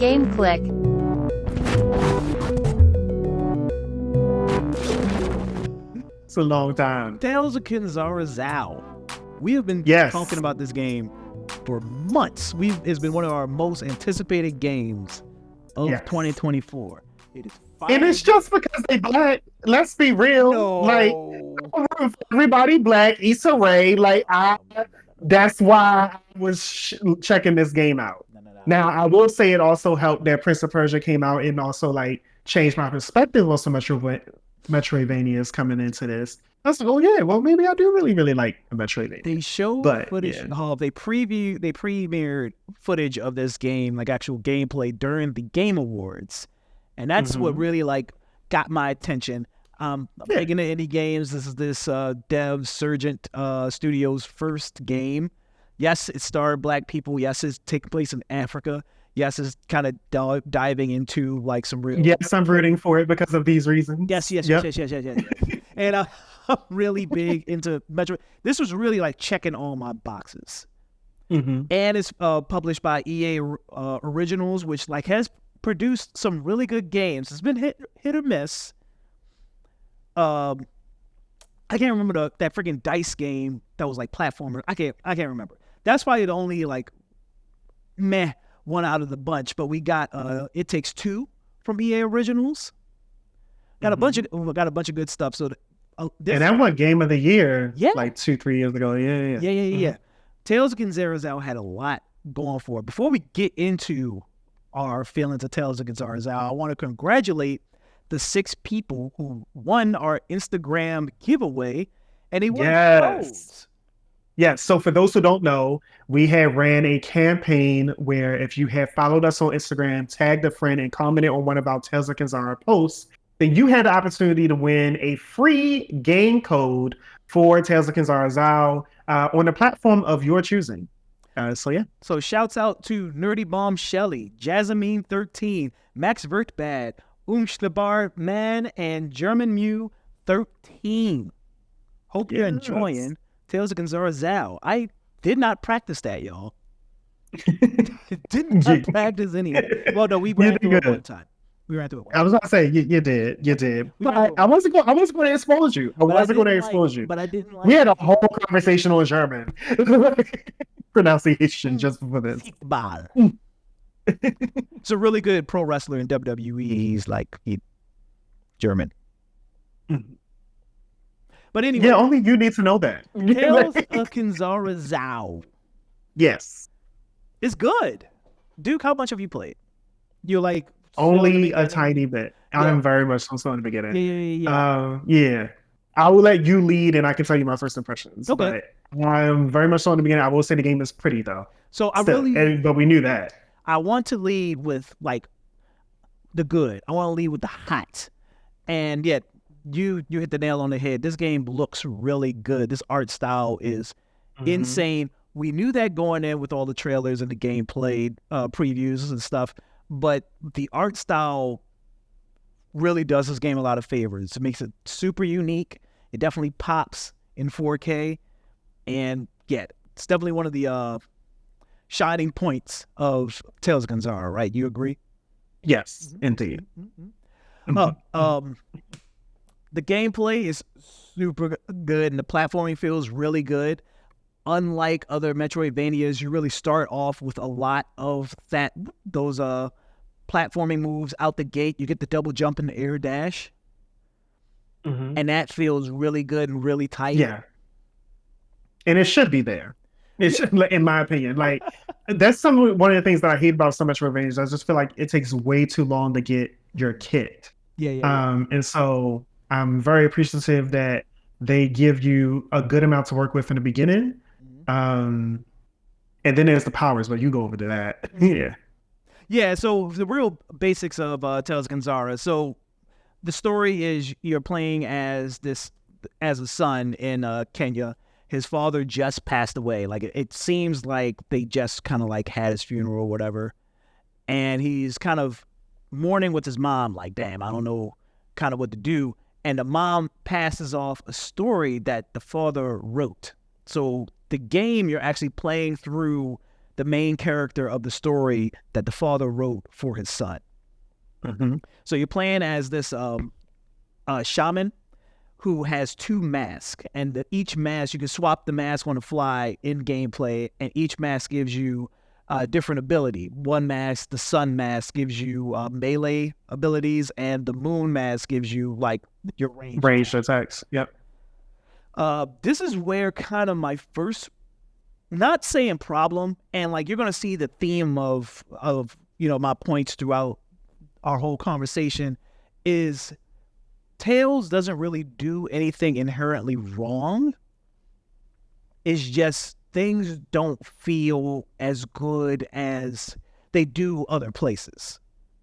Game Clique. It's a long time. Tales of Kenzera Zau. We have been Yes. talking about this game for months. It's been one of our most anticipated games of Yes. 2024. It is And it's just because they black. Let's be real. No. Like, I'm rooting for everybody black, Issa Rae. That's why I was checking this game out. No. Now, I will say it also helped that Prince of Persia came out and also changed my perspective on some Metroidvanias coming into this. I was like, oh yeah, well maybe I do really like a Metroidvania. They showed footage. Yeah. They premiered footage of this game, like actual gameplay during the Game Awards, and that's what really got my attention. I'm big into indie games. This is dev Surgent Studios' first game. Yes, it starred black people. Yes, it's taking place in Africa. Yes, it's kind of diving into some real. Yes, I'm rooting for it because of these reasons. Yes. And I'm really big into Metro. This was really checking all my boxes. And it's published by EA Originals, which has produced some really good games. It's been hit or miss. I can't remember that freaking dice game that was platformer. I can't remember. That's probably the only one out of the bunch. But we got It Takes Two from EA Originals. Got a bunch of good stuff. So and that won Game of the Year 2-3 years ago. Yeah. Tales of Kenzera Zau had a lot going for it. Before we get into our feelings of Tales of Kenzera Zau, I want to congratulate the 6 people who won our Instagram giveaway, and they won codes. Yes. So for those who don't know, we had ran a campaign where if you had followed us on Instagram, tagged a friend, and commented on one of our Tales of Kenzera posts, then you had the opportunity to win a free game code for Tales of Kenzera Zau on the platform of your choosing. So shouts out to Nerdy Bomb Shelly, Jasmine 13, Max Vertbad, Schlabar Man, and German Mew 13. Hope you're enjoying Tales of Kenzera Zau. I did not practice that, y'all. Did not practice any. Well, no, we ran through it one time. I was about to say you did. But I wasn't going to expose you. I wasn't going to expose you. But I didn't like. We had a whole conversation on German pronunciation just for this. It's a really good pro wrestler in WWE. He's German. But anyway, only you need to know that. Tales of Kenzera Zau. Yes, it's good. Duke, how much have you played? You're only a tiny bit. I'm very much still in the beginning. Yeah. I will let you lead, and I can tell you my first impressions. Okay. But I'm very much still in the beginning. I will say the game is pretty though. So but we knew that. I want to lead with the good. I want to lead with the hot, and yet you hit the nail on the head. This game looks really good. This art style is insane. We knew that going in with all the trailers and the gameplay previews and stuff, but the art style really does this game a lot of favors. It makes it super unique. It definitely pops in 4K, and it's definitely one of the shining points of Tales of Kenzera, right? You agree? Yes, indeed. The gameplay is super good, and the platforming feels really good. Unlike other Metroidvanias, you really start off with a lot of those platforming moves out the gate. You get the double jump and the air dash, and that feels really good and really tight. Yeah, and it should be there. It should, in my opinion, that's one of the things that I hate about so much Metroidvanias. I just feel like it takes way too long to get your kit. And so I'm very appreciative that they give you a good amount to work with in the beginning. And then there's the powers, but you go over to that. Yeah, so the real basics of Tales of Kenzera. So the story is you're playing as a son in Kenya. His father just passed away. It seems like they just kind of had his funeral or whatever. And he's kind of mourning with his mom, damn, I don't know kind of what to do. And the mom passes off a story that the father wrote. So the game, you're actually playing through the main character of the story that the father wrote for his son. Mm-hmm. So you're playing as this shaman who has 2 masks, and each mask, you can swap the mask on the fly in gameplay, and each mask gives you a different ability. One mask, the sun mask, gives you melee abilities, and the moon mask gives you like your ranged attacks. Yep. This is where kind of my first, not saying problem, and like you're gonna see the theme of my points throughout our whole conversation, is Tales doesn't really do anything inherently wrong. It's just things don't feel as good as they do other places.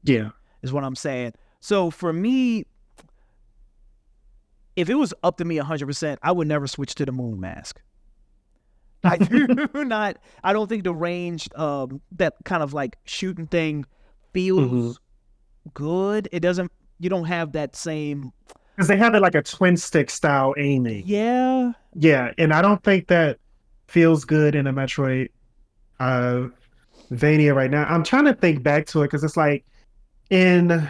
Yeah. Is what I'm saying. So for me, if it was up to me 100%, I would never switch to the moon mask. I don't think the ranged, that kind of like shooting thing feels good. It doesn't, you don't have that same, because they have it like a twin stick style aiming. Yeah, and I don't think that feels good in a Metroid Vania right now. I'm trying to think back to it because it's like in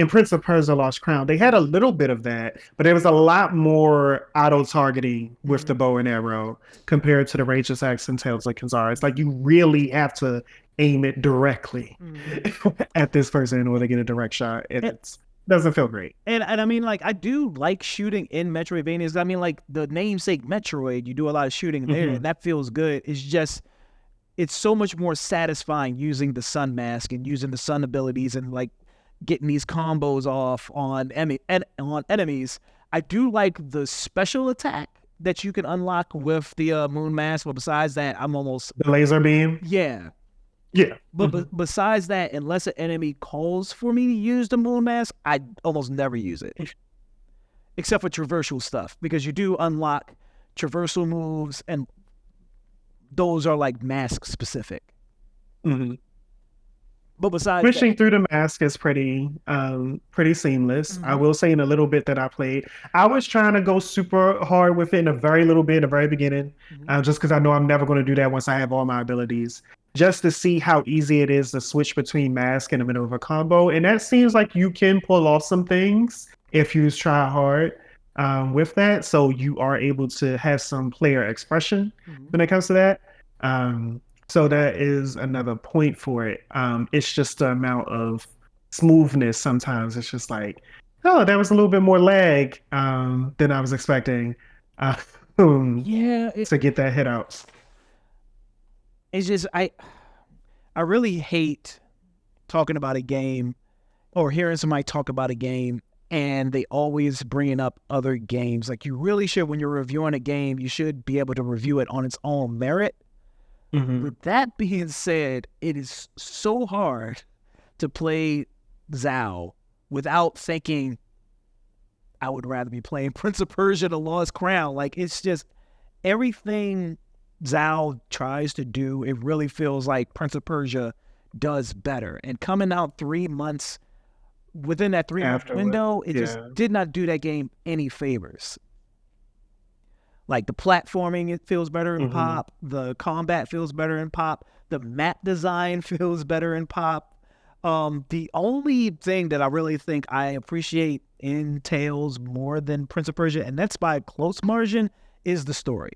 Prince of Persia Lost Crown, they had a little bit of that, but there was a lot more auto targeting with the bow and arrow compared to the range attacks in Tales of Kenzera. It's like you really have to aim it directly at this person in order to get a direct shot. It doesn't feel great. And I mean, like, I do like shooting in Metroidvanias. I mean, like, the namesake Metroid, you do a lot of shooting there, and that feels good. It's just, it's so much more satisfying using the sun mask and using the sun abilities and, like, getting these combos off on enemies. I do like the special attack that you can unlock with the moon mask, but besides that, I'm almost... The laser beam? Yeah. Yeah. But besides that, unless an enemy calls for me to use the moon mask, I almost never use it. Except for traversal stuff, because you do unlock traversal moves, and those are like mask specific. But besides switching through the mask is pretty seamless. I will say in a little bit that I played, I was trying to go super hard with it in a very little bit in the very beginning, just because I know I'm never going to do that once I have all my abilities, just to see how easy it is to switch between mask in the middle of a combo. And that seems like you can pull off some things if you try hard with that. So you are able to have some player expression when it comes to that. So that is another point for it. It's just the amount of smoothness sometimes. It's just like, oh, that was a little bit more lag than I was expecting to get that hit out. It's just, I really hate talking about a game or hearing somebody talk about a game and they always bringing up other games. Like, you really should, when you're reviewing a game, you should be able to review it on its own merit. With that being said, it is so hard to play Zau without thinking, I would rather be playing Prince of Persia: The Lost Crown. Like, it's just everything Zau tries to do, it really feels like Prince of Persia does better. And coming out 3 months, within that 3-month window, it just did not do that game any favors. Like, the platforming, it feels better in Pop. The combat feels better in Pop. The map design feels better in Pop. The only thing that I really think I appreciate in Tales more than Prince of Persia, and that's by a close margin, is the story.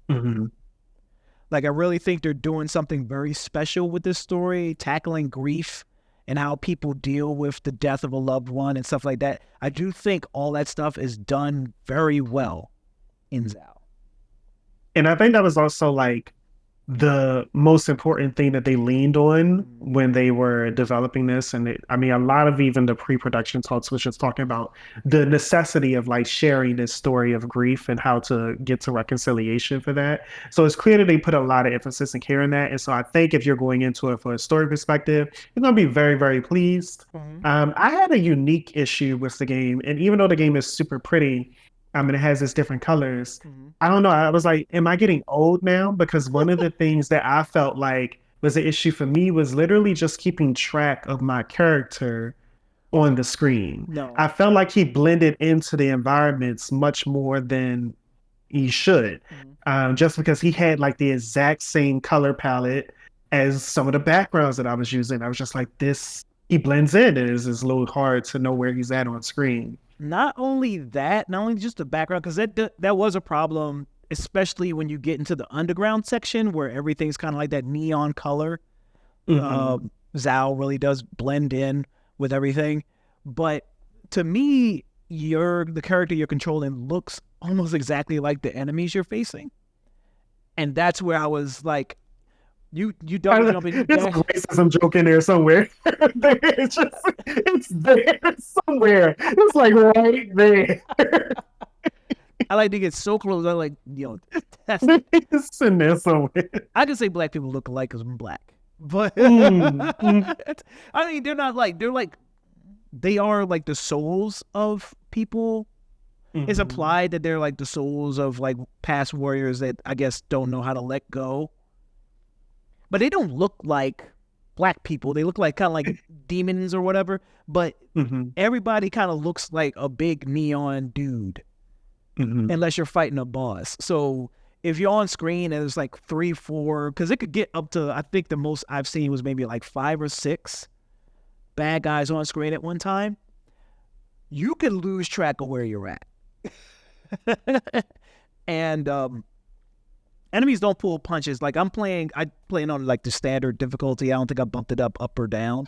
Like, I really think they're doing something very special with this story, tackling grief and how people deal with the death of a loved one and stuff like that. I do think all that stuff is done very well in Zau. And I think that was also like the most important thing that they leaned on when they were developing this. And I mean, a lot of even the pre-production talks was just talking about the necessity of like sharing this story of grief and how to get to reconciliation for that. So it's clear that they put a lot of emphasis and care in that. And so I think if you're going into it for a story perspective, you're going to be very, very pleased. I had a unique issue with the game. And even though the game is super pretty, and it has its different colors. I don't know. I was like, am I getting old now? Because one of the things that I felt like was an issue for me was literally just keeping track of my character on the screen. No. I felt like he blended into the environments much more than he should, just because he had like the exact same color palette as some of the backgrounds that I was using. I was just like, this, he blends in. It's a little hard to know where he's at on screen. Not only that, not only just the background, because that was a problem, especially when you get into the underground section where everything's kind of like that neon color. Zau really does blend in with everything. But to me, the character you're controlling looks almost exactly like the enemies you're facing. And that's where I was like, you don't jump in. There's a racism joke in there somewhere. It's there somewhere. It's like right there. I like to get so close. I like, it's in there somewhere. I can say black people look alike because I'm black, but I mean, they are like the souls of people. It's implied that they're like the souls of like past warriors that I guess don't know how to let go. But they don't look like black people. They look like kind of like demons or whatever. But everybody kind of looks like a big neon dude, unless you're fighting a boss. So if you're on screen and there's like 3, 4, because it could get up to, I think the most I've seen was maybe like 5 or 6 bad guys on screen at one time, you could lose track of where you're at. And enemies don't pull punches. Like I playing on like the standard difficulty. I don't think I bumped it up or down.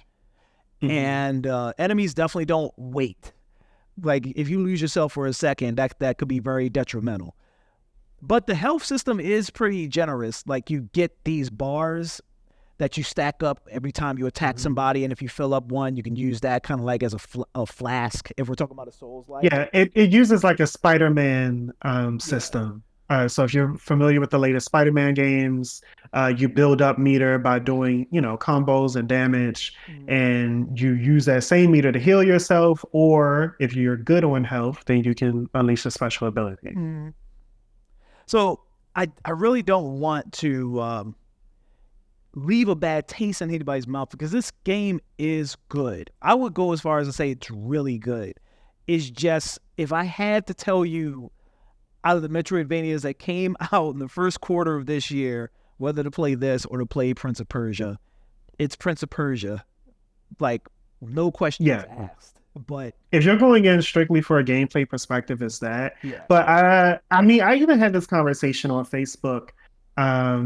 And enemies definitely don't wait. Like if you lose yourself for a second, that could be very detrimental. But the health system is pretty generous. Like you get these bars that you stack up every time you attack somebody, and if you fill up one, you can use that kind of like as a flask. If we're talking about a Souls-like, yeah, it uses like a Spider-Man system. So if you're familiar with the latest Spider-Man games, you build up meter by doing, combos and damage, and you use that same meter to heal yourself, or if you're good on health, then you can unleash a special ability. So I really don't want to leave a bad taste in anybody's mouth because this game is good. I would go as far as to say it's really good. It's just, if I had to tell you out of the Metroidvanias that came out in the first quarter of this year, whether to play this or to play Prince of Persia, it's Prince of Persia. Like, no questions asked. But if you're going in strictly for a gameplay perspective, it's that. Yeah. But I mean, I even had this conversation on Facebook.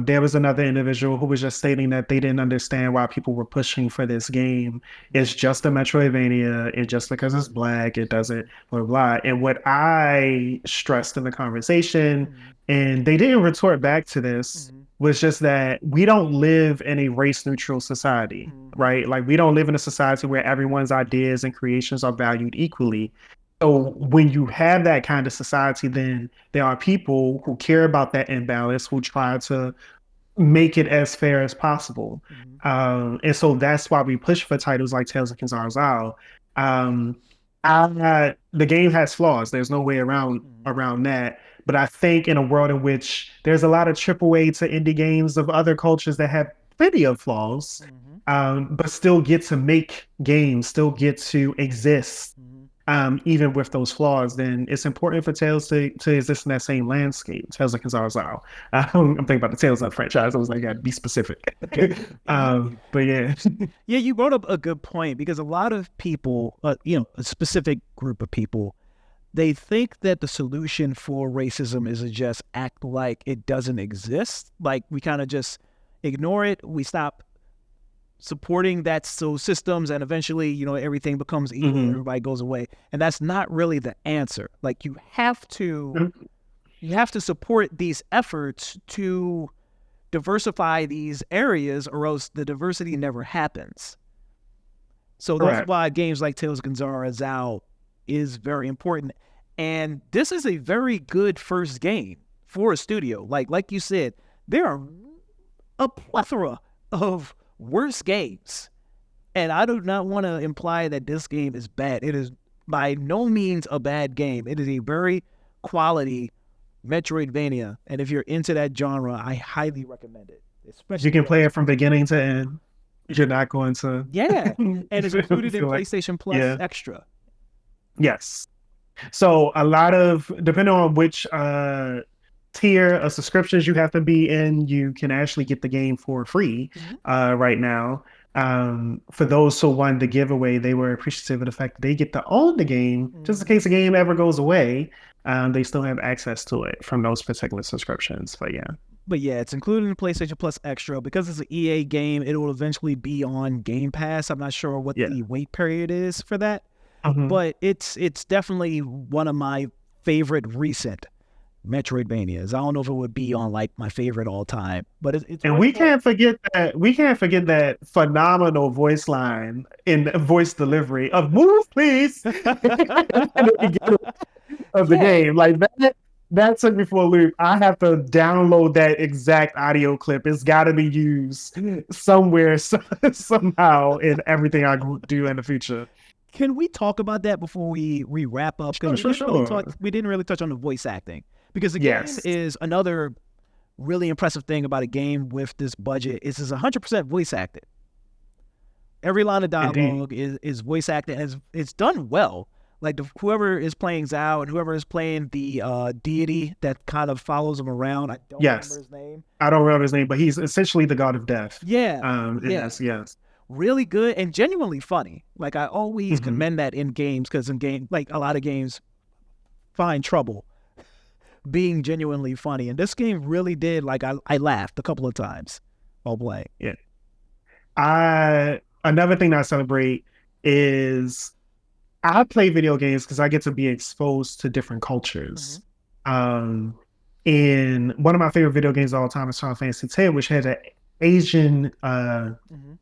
There was another individual who was just stating that they didn't understand why people were pushing for this game. It's just a Metroidvania, and just because it's black, it doesn't blah blah. And what I stressed in the conversation, and they didn't retort back to this, was just that we don't live in a race neutral society, right? Like we don't live in a society where everyone's ideas and creations are valued equally. So when you have that kind of society, then there are people who care about that imbalance, who try to make it as fair as possible. And so that's why we push for titles like Tales of Kenzera Zau. The game has flaws. There's no way around that. But I think in a world in which there's a lot of AAA to indie games of other cultures that have plenty of flaws, but still get to make games, still get to exist, even with those flaws, then it's important for Tales to exist in that same landscape. Tales of Kenzera Zau. I'm thinking about the Tales of franchise. I was like, I'd be specific. But yeah. Yeah, you brought up a good point because a lot of people, a specific group of people, they think that the solution for racism is to just act like it doesn't exist. Like we kind of just ignore it. We stop supporting those systems, and eventually, everything becomes evil and everybody goes away. And that's not really the answer. Like you have to support these efforts to diversify these areas, or else the diversity never happens. So that's why games like Tales of Kenzera Zau is very important. And this is a very good first game for a studio. Like you said, there are a plethora of worse games, and I do not want to imply that this game is bad. It is by no means a bad game. It is a very quality Metroidvania, and if you're into that genre, I highly recommend it. Especially you can play it from beginning to end. You're not going to and it's included in PlayStation Plus Extra. Yes. So a lot of, depending on which tier of subscriptions you have to be in, you can actually get the game for free right now. For those who won the giveaway, they were appreciative of the fact that they get to own the game just in case the game ever goes away. They still have access to it from those particular subscriptions. But yeah, it's included in PlayStation Plus Extra. Because it's an EA game, it will eventually be on Game Pass. I'm not sure what the wait period is for that, but it's definitely one of my favorite recent Metroidvanias. I don't know if it would be on like my favorite all time, but it's and we can't forget that phenomenal voice line in voice delivery of "Move, please" of the game. Like that took me for a loop. I have to download that exact audio clip. It's got to be used somewhere, somehow in everything I do in the future. Can we talk about that before we wrap up? Sure. We didn't really touch on the voice acting, because the game is another really impressive thing about a game with this budget. It's 100% voice acted. Every line of dialogue is voice acted, and it's done well. Like whoever is playing Zau and whoever is playing the deity that kind of follows him around. I don't remember his name. I don't remember his name, but he's essentially the god of death. Yeah. Yes. Really good and genuinely funny. Like I always commend that in games, because in game, like a lot of games find trouble being genuinely funny, and this game really did. Like I laughed a couple of times while playing. Yeah. Another thing that I celebrate is I play video games because I get to be exposed to different cultures. And one of my favorite video games of all time is Final Fantasy X, which had an Asian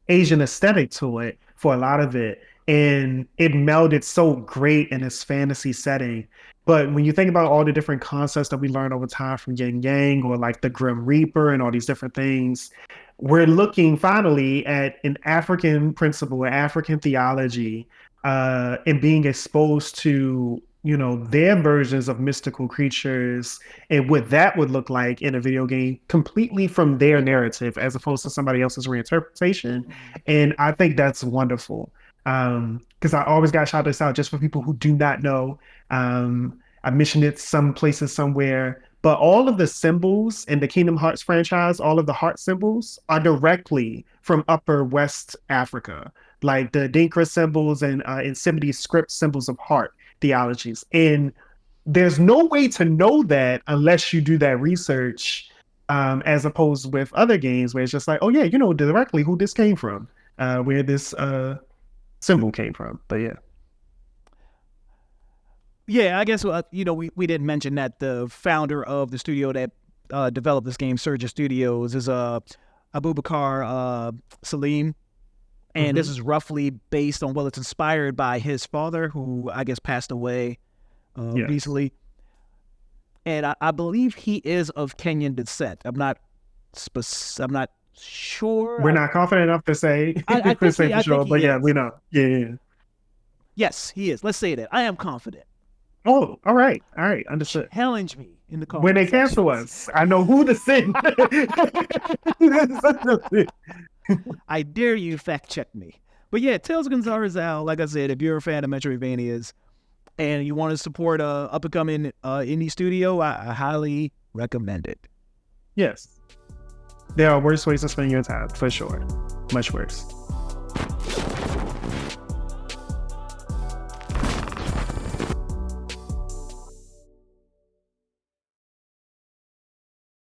aesthetic to it for a lot of it, and it melded so great in this fantasy setting. But when you think about all the different concepts that we learned over time from Yin Yang, or like the Grim Reaper and all these different things, we're looking finally at an African principle, an African theology, and being exposed to, their versions of mystical creatures and what that would look like in a video game completely from their narrative as opposed to somebody else's reinterpretation. And I think that's wonderful. Because I always got to shout this out just for people who do not know. I mentioned it some places somewhere, but all of the symbols in the Kingdom Hearts franchise, all of the heart symbols are directly from Upper West Africa, like the Dinkra symbols and Yosemite script symbols of heart theologies. And there's no way to know that unless you do that research, as opposed with other games where it's just like, oh yeah, you know directly who this came from, where this symbol came from. But yeah, I guess we didn't mention that the founder of the studio that developed this game, Surgent Studios, is Abubakar Salim, and this is roughly based on, it's inspired by his father, who I guess passed away recently, and I believe he is of Kenyan descent. I'm not sure. We're not confident enough to say. I think for sure, but yeah, we know. Yeah. Yes, he is. Let's say that. I am confident. Oh, all right, understood. Challenge me in the comments. When they cancel us, I know who to send. I dare you fact check me. But yeah, Tales of Kenzera Zau, like I said, if you're a fan of Metroidvanias and you want to support a up-and-coming indie studio, I highly recommend it. Yes. There are worse ways to spend your time, for sure. Much worse.